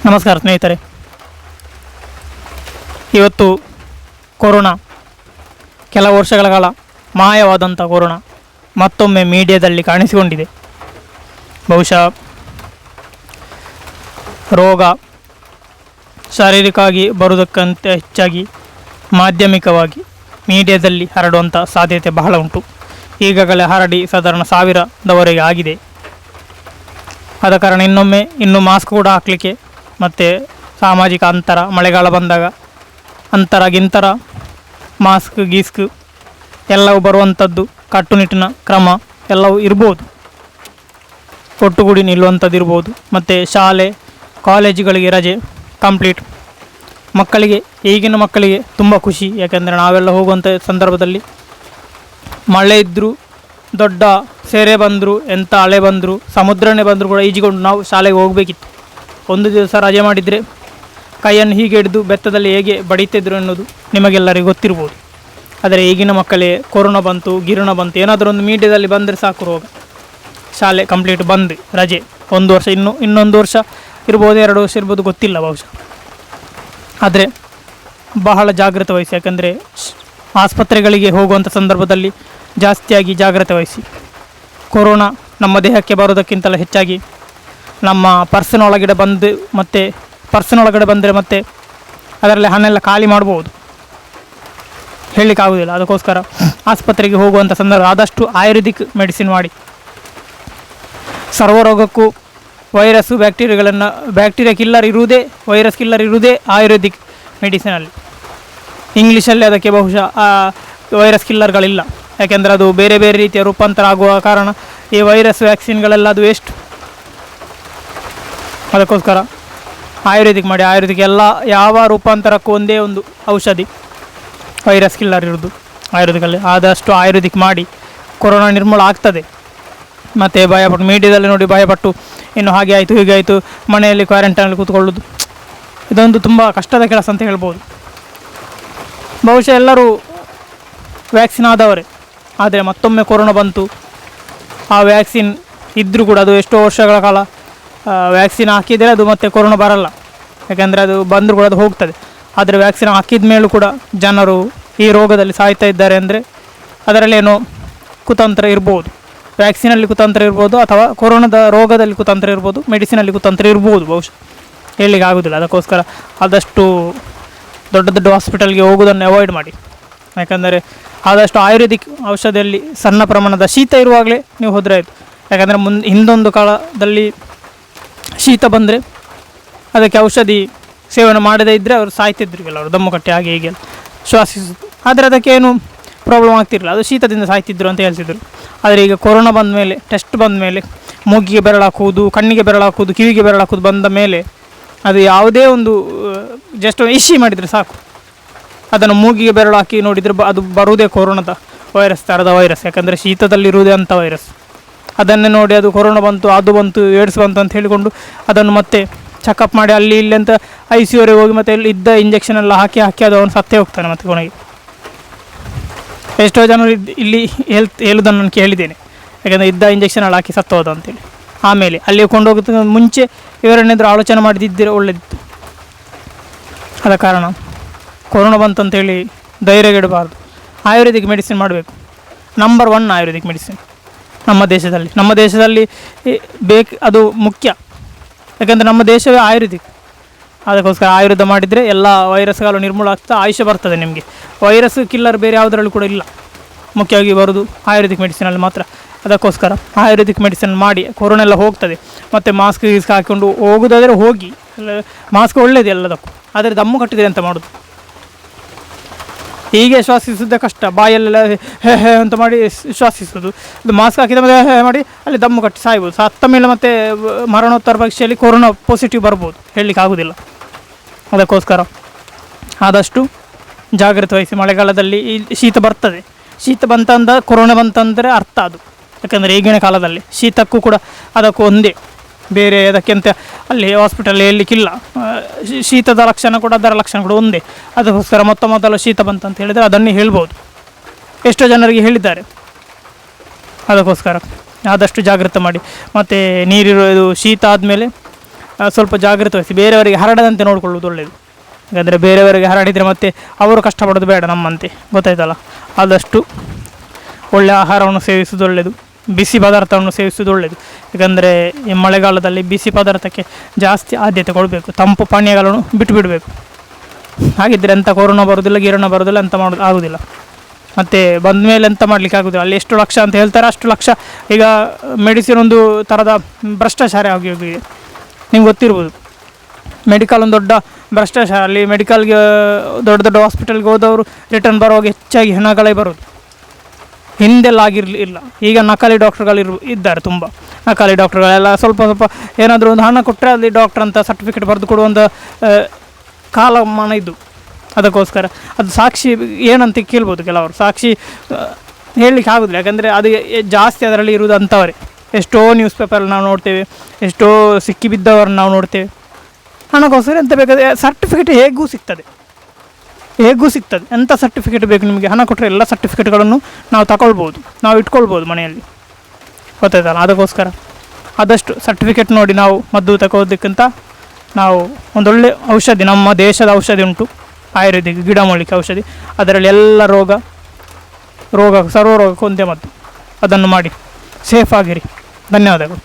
ನಮಸ್ಕಾರ ಸ್ನೇಹಿತರೆ. ಇವತ್ತು ಕೊರೋನಾ ಕೆಲವು ವರ್ಷಗಳ ಕಾಲ ಮಾಯವಾದಂಥ ಕೊರೋನಾ ಮತ್ತೊಮ್ಮೆ ಮೀಡಿಯಾದಲ್ಲಿ ಕಾಣಿಸಿಕೊಂಡಿದೆ. ಬಹುಶಃ ರೋಗ ಶಾರೀರಿಕವಾಗಿ ಬರುವುದಕ್ಕಿಂತ ಹೆಚ್ಚಾಗಿ ಮಾಧ್ಯಮಿಕವಾಗಿ ಮೀಡಿಯಾದಲ್ಲಿ ಹರಡುವಂಥ ಸಾಧ್ಯತೆ ಬಹಳ ಉಂಟು. ಈಗಾಗಲೇ ಹರಡಿ ಸಾಧಾರಣ 1000ದವರೆಗೆ ಆಗಿದೆ. ಆದ ಕಾರಣ ಇನ್ನೂ ಮಾಸ್ಕ್ ಕೂಡ ಹಾಕಲಿಕ್ಕೆ ಮತ್ತು ಸಾಮಾಜಿಕ ಅಂತರ, ಮಳೆಗಾಲ ಬಂದಾಗ ಅಂತರ ಮಾಸ್ಕ್ ಗೀಸ್ಕ್ ಎಲ್ಲವೂ ಬರುವಂಥದ್ದು, ಕಟ್ಟುನಿಟ್ಟಿನ ಕ್ರಮ ಎಲ್ಲವೂ ಇರ್ಬೋದು, ಒಟ್ಟುಗೂಡಿ ನಿಲ್ಲುವಂಥದ್ದು ಇರ್ಬೋದು. ಮತ್ತು ಶಾಲೆ ಕಾಲೇಜುಗಳಿಗೆ ರಜೆ ಕಂಪ್ಲೀಟ್. ಈಗಿನ ಮಕ್ಕಳಿಗೆ ತುಂಬ ಖುಷಿ. ಯಾಕೆಂದರೆ ನಾವೆಲ್ಲ ಹೋಗುವಂಥ ಸಂದರ್ಭದಲ್ಲಿ ಮಳೆ ಇದ್ದರೂ, ದೊಡ್ಡ ಸೆರೆ ಬಂದರೂ, ಎಂಥ ಅಲೆ ಬಂದರೂ, ಸಮುದ್ರನೇ ಬಂದರೂ ಕೂಡ ಈಜಿಕೊಂಡು ನಾವು ಶಾಲೆಗೆ ಹೋಗಬೇಕಿತ್ತು. ಒಂದು ದಿವಸ ರಜೆ ಮಾಡಿದರೆ ಕೈಯನ್ನು ಹೀಗೆ ಹಿಡಿದು ಬೆತ್ತದಲ್ಲಿ ಹೇಗೆ ಬಡಿತಿದ್ರು ಅನ್ನೋದು ನಿಮಗೆಲ್ಲರಿಗೂ ಗೊತ್ತಿರ್ಬೋದು. ಆದರೆ ಈಗಿನ ಮಕ್ಕಳೇ ಕೊರೋನಾ ಬಂತು, ಗಿರೋನಾ ಬಂತು, ಏನಾದರೂ ಒಂದು ಮೀಡಿಯಾದಲ್ಲಿ ಬಂದರೆ ಸಾಕು ರೋಗ, ಶಾಲೆ ಕಂಪ್ಲೀಟ್ ಬಂದು ರಜೆ. 1 ವರ್ಷ ಇನ್ನೊಂದು ವರ್ಷ ಇರ್ಬೋದು, 2 ವರ್ಷ ಇರ್ಬೋದು, ಗೊತ್ತಿಲ್ಲ ಬಹುಶಃ. ಆದರೆ ಬಹಳ ಜಾಗ್ರತೆ ವಹಿಸಿ. ಯಾಕಂದರೆ ಆಸ್ಪತ್ರೆಗಳಿಗೆ ಹೋಗುವಂಥ ಸಂದರ್ಭದಲ್ಲಿ ಜಾಸ್ತಿಯಾಗಿ ಜಾಗ್ರತೆ ವಹಿಸಿ. ಕೊರೋನಾ ನಮ್ಮ ದೇಹಕ್ಕೆ ಬರೋದಕ್ಕಿಂತಲೂ ಹೆಚ್ಚಾಗಿ ನಮ್ಮ ಪರ್ಸಿನೊಳಗಡೆ ಬಂದರೆ ಮತ್ತೆ ಅದರಲ್ಲಿ ಹಣ ಎಲ್ಲ ಖಾಲಿ ಮಾಡ್ಬೋದು, ಹೇಳಲಿಕ್ಕಾಗೋದಿಲ್ಲ. ಅದಕ್ಕೋಸ್ಕರ ಆಸ್ಪತ್ರೆಗೆ ಹೋಗುವಂಥ ಸಂದರ್ಭ ಆದಷ್ಟು ಆಯುರ್ವೇದಿಕ್ ಮೆಡಿಸಿನ್ ಮಾಡಿ. ಸರ್ವರೋಗಕ್ಕೂ ವೈರಸ್ಸು ಬ್ಯಾಕ್ಟೀರಿಯಾ ಕಿಲ್ಲರ್ ಇರುವುದೇ ಆಯುರ್ವೇದಿಕ್ ಮೆಡಿಸಿನಲ್ಲಿ. ಇಂಗ್ಲೀಷಲ್ಲಿ ಅದಕ್ಕೆ ಬಹುಶಃ ವೈರಸ್ ಕಿಲ್ಲರ್ಗಳಿಲ್ಲ. ಯಾಕೆಂದರೆ ಅದು ಬೇರೆ ಬೇರೆ ರೀತಿಯ ರೂಪಾಂತರ ಆಗುವ ಕಾರಣ ಈ ವೈರಸ್ ವ್ಯಾಕ್ಸಿನ್ಗಳೆಲ್ಲ ಅದು ವೇಸ್ಟ್. ಅದಕ್ಕೋಸ್ಕರ ಆಯುರ್ವೇದಿಕ್ ಮಾಡಿ. ಯಾವ ರೂಪಾಂತರಕ್ಕೂ ಒಂದೇ ಒಂದು ಔಷಧಿ ವೈರಸ್ ಕಿಲ್ಲರ್ ಇರೋದು ಆಯುರ್ವೇದಿಕಲ್ಲಿ. ಆದಷ್ಟು ಆಯುರ್ವೇದಿಕ್ ಮಾಡಿ ಕೊರೋನಾ ನಿರ್ಮೂಲ ಆಗ್ತದೆ. ಮತ್ತು ಭಯಪಟ್ಟು ಮೀಡಿಯಾದಲ್ಲಿ ನೋಡಿ ಭಯಪಟ್ಟು ಇನ್ನು ಹಾಗೆ ಆಯಿತು ಹೀಗೆ ಆಯಿತು ಮನೆಯಲ್ಲಿ ಕ್ವಾರಂಟೈನಲ್ಲಿ ಕೂತ್ಕೊಳ್ಳೋದು, ಇದೊಂದು ತುಂಬ ಕಷ್ಟದ ಕೆಲಸ ಅಂತ ಹೇಳ್ಬೋದು. ಬಹುಶಃ ಎಲ್ಲರೂ ವ್ಯಾಕ್ಸಿನ್ ಆದವರೇ. ಆದರೆ ಮತ್ತೊಮ್ಮೆ ಕೊರೋನಾ ಬಂತು. ಆ ವ್ಯಾಕ್ಸಿನ್ ಇದ್ದರೂ ಕೂಡ ಅದು ಎಷ್ಟೋ ವರ್ಷಗಳ ಕಾಲ ವ್ಯಾಕ್ಸಿನ್ ಹಾಕಿದರೆ ಅದು ಮತ್ತೆ ಕೊರೋನಾ ಬರಲ್ಲ. ಯಾಕೆಂದರೆ ಅದು ಬಂದರೂ ಕೂಡ ಅದು ಹೋಗ್ತದೆ. ಆದರೆ ವ್ಯಾಕ್ಸಿನ್ ಹಾಕಿದ ಮೇಲೂ ಕೂಡ ಜನರು ಈ ರೋಗದಲ್ಲಿ ಸಾಯ್ತಾ ಇದ್ದಾರೆ ಅಂದರೆ ಅದರಲ್ಲೇನೋ ಕುತಂತ್ರ ಇರ್ಬೋದು. ವ್ಯಾಕ್ಸಿನಲ್ಲಿ ಕುತಂತ್ರ ಇರ್ಬೋದು, ಅಥವಾ ಕೊರೋನಾದ ರೋಗದಲ್ಲಿ ಕುತಂತ್ರ ಇರ್ಬೋದು, ಮೆಡಿಸಿನಲ್ಲಿ ಕುತಂತ್ರ ಇರ್ಬೋದು, ಬಹುಶಃ ಹೇಳಲಿಕ್ಕೆ ಆಗೋದಿಲ್ಲ. ಅದಕ್ಕೋಸ್ಕರ ಆದಷ್ಟು ದೊಡ್ಡ ಹಾಸ್ಪಿಟಲ್ಗೆ ಹೋಗೋದನ್ನು ಅವಾಯ್ಡ್ ಮಾಡಿ. ಯಾಕಂದರೆ ಆದಷ್ಟು ಆಯುರ್ವೇದಿಕ್ ಔಷಧಿಯಲ್ಲಿ ಸಣ್ಣ ಪ್ರಮಾಣದ ಶೀತ ಇರುವಾಗಲೇ ನೀವು ಹೋದರೆ ಆಯಿತು. ಯಾಕಂದರೆ ಹಿಂದೊಂದು ಕಾಲದಲ್ಲಿ ಶೀತ ಬಂದರೆ ಅದಕ್ಕೆ ಔಷಧಿ ಸೇವನೆ ಮಾಡದೇ ಇದ್ದರೆ ಅವರು ಸಾಯ್ತಿದ್ರು, ಕೆಲವರು ದಮ್ಮು ಕಟ್ಟಿ ಹಾಗೆ ಹೀಗೆ ಶ್ವಾಸಿಸೋದು. ಆದರೆ ಅದಕ್ಕೇನು ಪ್ರಾಬ್ಲಮ್ ಆಗ್ತಿರಲಿಲ್ಲ, ಅದು ಶೀತದಿಂದ ಸಾಯ್ತಿದ್ರು ಅಂತ ಹೇಳ್ತಿದ್ರು. ಆದರೆ ಈಗ ಕೊರೋನಾ ಬಂದ ಮೇಲೆ, ಟೆಸ್ಟ್ ಬಂದ ಮೇಲೆ, ಮೂಗಿಗೆ ಬೆರಳು ಹಾಕುವುದು, ಕಣ್ಣಿಗೆ ಬೆರಳು ಹಾಕುವುದು, ಕಿವಿಗೆ ಬೆರಳು ಹಾಕುವುದು ಬಂದ ಮೇಲೆ ಅದು ಯಾವುದೇ ಒಂದು ಜಸ್ಟ್ ಇಶ್ಯೂ ಮಾಡಿದರೆ ಸಾಕು, ಅದನ್ನು ಮೂಗಿಗೆ ಬೆರಳು ಹಾಕಿ ನೋಡಿದರೆ ಅದು ಬರುವುದೇ ಕೊರೋನಾದ ವೈರಸ್ ಥರದ ವೈರಸ್. ಯಾಕಂದರೆ ಶೀತದಲ್ಲಿರುವುದೇ ಅಂಥ ವೈರಸ್. ಅದನ್ನೇ ನೋಡಿ ಅದು ಕೊರೋನಾ ಬಂತು, ಅದು ಬಂತು, ಏಡ್ಸ್ ಬಂತು ಅಂತ ಹೇಳಿಕೊಂಡು ಅದನ್ನು ಮತ್ತೆ ಚೆಕಪ್ ಮಾಡಿ ಅಲ್ಲಿ ಇಲ್ಲಿ ಅಂತ ICUವರೆಗೆ ಹೋಗಿ ಮತ್ತೆ ಇದ್ದ ಇಂಜೆಕ್ಷನ್ ಎಲ್ಲ ಹಾಕಿ ಅದು ಅವನು ಸತ್ತೇ ಹೋಗ್ತಾನೆ ಮತ್ತು ಕೊನೆಗೆ. ಎಷ್ಟೋ ಜನರು ಇಲ್ಲಿ ಹೇಳುವುದನ್ನು ನಾನು ಕೇಳಿದ್ದೇನೆ. ಯಾಕಂದರೆ ಇದ್ದ ಇಂಜೆಕ್ಷನ್ ಎಲ್ಲ ಹಾಕಿ ಸತ್ತೋದ ಅಂತೇಳಿ. ಆಮೇಲೆ ಅಲ್ಲಿ ಕೊಂಡೋಗೋದಕ್ಕೆ ಮುಂಚೆ ಇವರನ್ನೆದ್ರು ಆಲೋಚನೆ ಮಾಡಿದ್ದಿದ್ದರೆ ಒಳ್ಳೆಯದಿತ್ತು. ಆದ ಕಾರಣ ಕೊರೋನಾ ಬಂತಂತೇಳಿ ಧೈರ್ಯಗೆಡಬಾರ್ದು. ಆಯುರ್ವೇದಿಕ್ ಮೆಡಿಸಿನ್ ಮಾಡಬೇಕು. ನಂಬರ್ 1 ಆಯುರ್ವೇದಿಕ್ ಮೆಡಿಸಿನ್ ನಮ್ಮ ದೇಶದಲ್ಲಿ ಅದು ಮುಖ್ಯ. ಯಾಕೆಂದರೆ ನಮ್ಮ ದೇಶವೇ ಆಯುರ್ವೇದಿಕ್. ಅದಕ್ಕೋಸ್ಕರ ಆಯುರ್ವೇದ ಮಾಡಿದರೆ ಎಲ್ಲ ವೈರಸ್ಗಳು ನಿರ್ಮೂಲ ಆಗ್ತಾ ಆಯುಷ್ಯ ಬರ್ತದೆ ನಿಮಗೆ. ವೈರಸ್ ಕಿಲ್ಲರ್ ಬೇರೆ ಯಾವುದರಲ್ಲೂ ಕೂಡ ಇಲ್ಲ, ಮುಖ್ಯವಾಗಿ ಬರೋದು ಆಯುರ್ವೇದಿಕ್ ಮೆಡಿಸಿನಲ್ಲಿ ಮಾತ್ರ. ಅದಕ್ಕೋಸ್ಕರ ಆಯುರ್ವೇದಿಕ್ ಮೆಡಿಸಿನ್ ಮಾಡಿ ಕೊರೋನಾ ಎಲ್ಲ ಹೋಗ್ತದೆ. ಮತ್ತು ಮಾಸ್ಕ್ ಹಾಕಿಕೊಂಡು ಹೋಗೋದಾದರೆ ಹೋಗಿ, ಮಾಸ್ಕ್ ಒಳ್ಳೆಯದು ಎಲ್ಲದಕ್ಕೂ. ಆದರೆ ದಮ್ಮು ಕಟ್ಟಿದರೆ ಅಂತ ಮಾಡೋದು? ಹೀಗೆ ಶ್ವಾಸಿಸೋದೇ ಕಷ್ಟ, ಬಾಯಲ್ಲೆಲ್ಲ ಹೇ ಅಂತ ಮಾಡಿ ಶ್ವಾಸಿಸೋದು. ಅದು ಮಾಸ್ಕ್ ಹಾಕಿದ ಮೇಲೆ ಮಾಡಿ ಅಲ್ಲಿ ದಮ್ಮು ಕಟ್ಟಿ ಸಾಯ್ಬೋದು. ಸತ್ತ ಮೇಲೆ ಮತ್ತೆ ಮರಣೋತ್ತರ ಪರೀಕ್ಷೆಯಲ್ಲಿ ಕೊರೋನಾ ಪಾಸಿಟಿವ್ ಬರ್ಬೋದು, ಹೇಳಲಿಕ್ಕೆ ಆಗೋದಿಲ್ಲ. ಅದಕ್ಕೋಸ್ಕರ ಆದಷ್ಟು ಜಾಗ್ರತೆ ವಹಿಸಿ. ಮಳೆಗಾಲದಲ್ಲಿ ಈ ಶೀತ ಬರ್ತದೆ. ಶೀತ ಕೊರೋನಾ ಬಂತಂದರೆ ಅರ್ಥ ಅದು. ಯಾಕಂದರೆ ಈಗಿನ ಕಾಲದಲ್ಲಿ ಶೀತಕ್ಕೂ ಕೂಡ ಅದಕ್ಕೂ ಒಂದೇ, ಬೇರೆ ಅದಕ್ಕಿಂತ ಅಲ್ಲಿ ಹಾಸ್ಪಿಟಲ್ ಹೇಳಲಿಕ್ಕಿಲ್ಲ. ಶೀತದ ಲಕ್ಷಣ ಕೂಡ ಅದರ ಲಕ್ಷಣ ಕೂಡ ಒಂದೇ. ಅದಕ್ಕೋಸ್ಕರ ಮೊದಲು ಶೀತ ಬಂತಂತ ಹೇಳಿದರೆ ಅದನ್ನೇ ಹೇಳ್ಬೋದು. ಎಷ್ಟೋ ಜನರಿಗೆ ಹೇಳಿದ್ದಾರೆ. ಅದಕ್ಕೋಸ್ಕರ ಆದಷ್ಟು ಜಾಗ್ರತೆ ಮಾಡಿ. ಮತ್ತು ನೀರಿರೋದು ಶೀತ ಆದಮೇಲೆ ಸ್ವಲ್ಪ ಜಾಗೃತೆ ವಹಿಸಿ ಬೇರೆಯವರಿಗೆ ಹರಡದಂತೆ ನೋಡಿಕೊಳ್ಳುವುದು ಒಳ್ಳೆಯದು. ಯಾಕಂದರೆ ಬೇರೆಯವರಿಗೆ ಹರಡಿದರೆ ಮತ್ತೆ ಅವರು ಕಷ್ಟಪಡೋದು ಬೇಡ ನಮ್ಮಂತೆ, ಗೊತ್ತಾಯ್ತಲ್ಲ. ಆದಷ್ಟು ಒಳ್ಳೆಯ ಆಹಾರವನ್ನು ಸೇವಿಸುವುದು ಒಳ್ಳೆಯದು, ಬಿಸಿ ಪದಾರ್ಥವನ್ನು ಸೇವಿಸುವುದು ಒಳ್ಳೆಯದು. ಯಾಕಂದರೆ ಈ ಮಳೆಗಾಲದಲ್ಲಿ ಬಿಸಿ ಪದಾರ್ಥಕ್ಕೆ ಜಾಸ್ತಿ ಆದ್ಯತೆ ಕೊಡಬೇಕು, ತಂಪು ಪಾನೀಯಗಳನ್ನು ಬಿಟ್ಟು ಬಿಡಬೇಕು. ಹಾಗಿದ್ದರೆ ಎಂಥ ಕೊರೋನಾ ಬರೋದಿಲ್ಲ, ಗಿರೋನಾ ಬರೋದಿಲ್ಲ, ಎಂತ ಮಾಡೋದು ಆಗೋದಿಲ್ಲ. ಮತ್ತು ಬಂದ ಮೇಲೆ ಎಂತ ಮಾಡಲಿಕ್ಕೆ ಆಗೋದಿಲ್ಲ. ಅಲ್ಲಿ ಎಷ್ಟು ಲಕ್ಷ ಅಂತ ಹೇಳ್ತಾರೆ, ಅಷ್ಟು ಲಕ್ಷ ಈಗ ಮೆಡಿಸಿನ್ ಒಂದು ಥರದ ಭ್ರಷ್ಟಾಚಾರ ಆಗಿ ಹೋಗಿದೆ, ನಿಮ್ಗೆ ಗೊತ್ತಿರ್ಬೋದು. ಮೆಡಿಕಲ್ ಒಂದು ದೊಡ್ಡ ಭ್ರಷ್ಟಾಚಾರ. ಅಲ್ಲಿ ಮೆಡಿಕಲ್ಗೆ ದೊಡ್ಡ ದೊಡ್ಡ ಹಾಸ್ಪಿಟಲ್ಗೆ ಹೋದವರು ರಿಟರ್ನ್ ಬರುವಾಗ ಹೆಚ್ಚಾಗಿ ಹೆಣಗಳೇ ಬರೋದು. ಹಿಂದೆಲ್ಲ ಆಗಿರಲಿಲ್ಲ. ಈಗ ನಕಲಿ ಡಾಕ್ಟ್ರುಗಳು ಇದ್ದಾರೆ, ತುಂಬ ನಕಲಿ ಡಾಕ್ಟ್ರುಗಳೆಲ್ಲ ಸ್ವಲ್ಪ ಏನಾದರೂ ಒಂದು ಹಣ ಕೊಟ್ಟರೆ ಅಲ್ಲಿ ಡಾಕ್ಟ್ರ್ ಅಂತ ಸರ್ಟಿಫಿಕೇಟ್ ಬರೆದು ಕೊಡುವಂಥ ಕಾಲಮಾನ ಇದು. ಅದಕ್ಕೋಸ್ಕರ ಅದು ಸಾಕ್ಷಿ ಏನಂತ ಕೇಳ್ಬೋದು, ಕೆಲವರು ಸಾಕ್ಷಿ ಹೇಳಲಿಕ್ಕೆ ಆಗೋದಿಲ್ಲ. ಯಾಕಂದರೆ ಅದು ಜಾಸ್ತಿ ಅದರಲ್ಲಿ ಇರುವುದು ಅಂಥವರೇ. ಎಷ್ಟೋ ನ್ಯೂಸ್ ಪೇಪರಲ್ಲಿ ನಾವು ನೋಡ್ತೇವೆ, ಎಷ್ಟೋ ಸಿಕ್ಕಿಬಿದ್ದವರನ್ನು ನಾವು ನೋಡ್ತೇವೆ. ಹಣಕ್ಕೋಸ್ಕರ ಎಂತ ಬೇಕಾದರೆ ಸರ್ಟಿಫಿಕೇಟ್ ಹೇಗೂ ಸಿಗ್ತದೆ, ಎಂಥ ಸರ್ಟಿಫಿಕೇಟ್ ಬೇಕು ನಿಮಗೆ, ಹಣ ಕೊಟ್ಟರೆ ಎಲ್ಲ ಸರ್ಟಿಫಿಕೇಟ್ಗಳನ್ನು ನಾವು ತಗೊಳ್ಬೋದು, ನಾವು ಇಟ್ಕೊಳ್ಬೋದು ಮನೆಯಲ್ಲಿ, ಗೊತ್ತಾಯ್ತಲ್ಲ. ಅದಕ್ಕೋಸ್ಕರ ಆದಷ್ಟು ಸರ್ಟಿಫಿಕೇಟ್ ನೋಡಿ ನಾವು ಮದ್ದು ತಗೋದಕ್ಕಿಂತ ನಾವು ಒಂದೊಳ್ಳೆ ಔಷಧಿ, ನಮ್ಮ ದೇಶದ ಔಷಧಿ ಉಂಟು, ಆಯುರ್ವೇದಿಕ್ ಗಿಡಮೂಲಿಕೆ ಔಷಧಿ. ಅದರಲ್ಲಿ ಎಲ್ಲ ಸರ್ವ ರೋಗಕ್ಕೆ ಒಂದೇ ಮದ್ದು. ಅದನ್ನು ಮಾಡಿ ಸೇಫ್ ಆಗಿರಿ. ಧನ್ಯವಾದಗಳು.